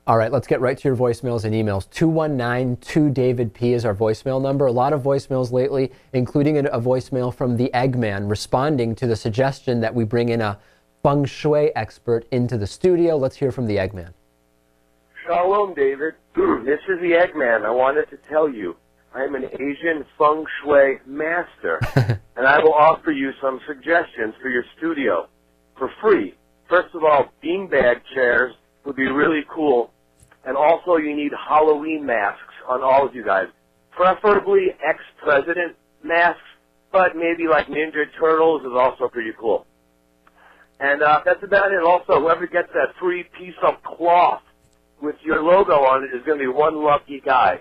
All right, let's get right to your voicemails and emails. 219-2-DAVID-P is our voicemail number. A lot of voicemails lately, including a voicemail from the Eggman responding to the suggestion that we bring in a Feng Shui expert into the studio. Let's hear from the Eggman. Shalom, David. This is the Eggman. I wanted to tell you, I am an Asian Feng Shui master, and I will offer you some suggestions for your studio for free. First of all, beanbag chairs would be really cool. And also, you need Halloween masks on all of you guys. Preferably ex-president masks, but maybe like Ninja Turtles is also pretty cool. And that's about it. Also, whoever gets that free piece of cloth with your logo on it is going to be one lucky guy.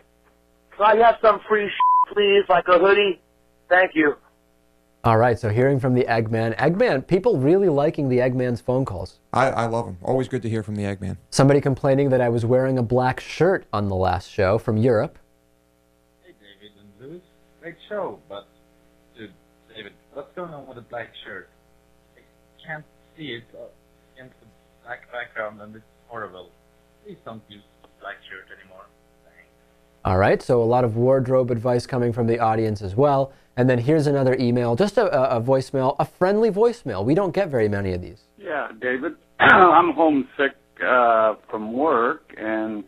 Can I have some free please, like a hoodie? Thank you. All right, so hearing from the Eggman. Eggman, people really liking the Eggman's phone calls. I love them. Always good to hear from the Eggman. Somebody complaining that I was wearing a black shirt on the last show from Europe. Hey, David and Louis. Great show, but, dude, David, what's going on with the black shirt? I can't see it against the black background, and it's horrible. Please don't use the black shirt anymore. Thanks. All right, so a lot of wardrobe advice coming from the audience as well. And then here's another email, just a voicemail, a friendly voicemail. We don't get very many of these. Yeah, David, I'm homesick from work and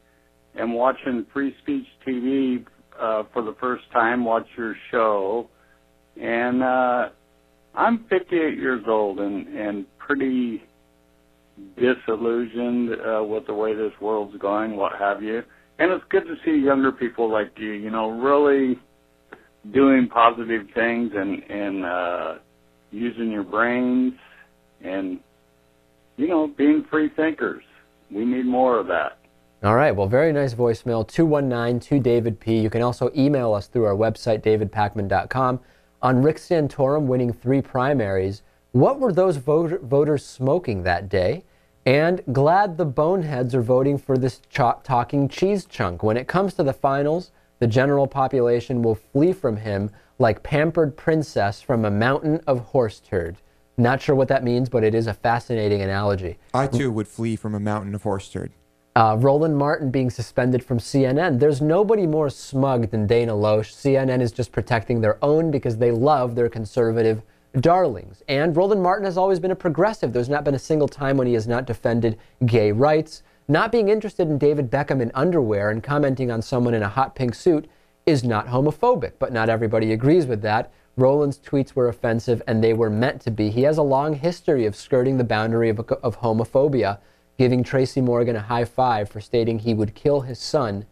am watching Free Speech TV for the first time, watch your show. And I'm 58 years old and pretty disillusioned with the way this world's going, what have you. And it's good to see younger people like you, you know, really doing positive things and using your brains and, you know, being free thinkers. We need more of that. All right, well, very nice voicemail, 219-2-DAVID-P. You can also email us through our website, davidpakman.com. On Rick Santorum winning 3 primaries, what were those voters smoking that day? And glad the boneheads are voting for this talking cheese chunk. When it comes to the finals, the general population will flee from him like pampered princess from a mountain of horse turd. Not sure what that means, but it is a fascinating analogy. I, too, would flee from a mountain of horse turd. Roland Martin being suspended from CNN. There's nobody more smug than Dana Loesch. CNN is just protecting their own because they love their conservative darlings. And Roland Martin has always been a progressive. There's not been a single time when he has not defended gay rights. Not being interested in David Beckham in underwear and commenting on someone in a hot pink suit is not homophobic, but not everybody agrees with that. Roland's tweets were offensive, and they were meant to be. He has a long history of skirting the boundary of homophobia, giving Tracy Morgan a high five for stating he would kill his son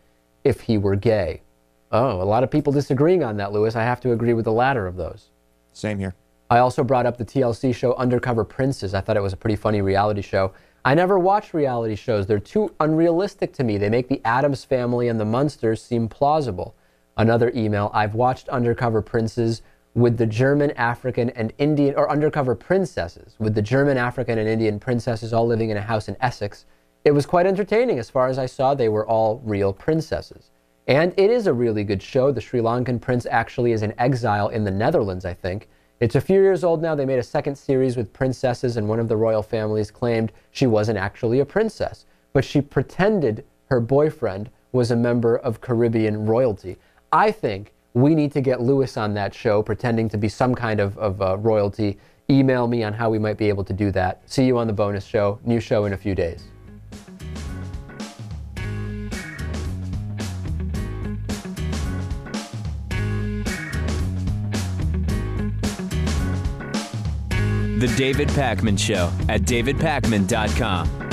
if he were gay. Oh, a lot of people disagreeing on that, Louis. I have to agree with the latter of those. Same here. I also brought up the TLC show Undercover Princes. I thought it was a pretty funny reality show. I never watch reality shows. They're too unrealistic to me. They make the Addams Family and the Munsters seem plausible. Another email, I've watched Undercover Princes with the German, African, and Indian, or Undercover Princesses, with the German, African, and Indian princesses all living in a house in Essex. It was quite entertaining. As far as I saw, they were all real princesses. And it is a really good show. The Sri Lankan prince actually is in exile in the Netherlands, I think. It's a few years old now. They made a second series with princesses, and one of the royal families claimed she wasn't actually a princess, but she pretended her boyfriend was a member of Caribbean royalty. I think we need to get Louis on that show, pretending to be some kind of royalty. Email me on how we might be able to do that. See you on the bonus show. New show in a few days. The David Pakman Show at davidpakman.com.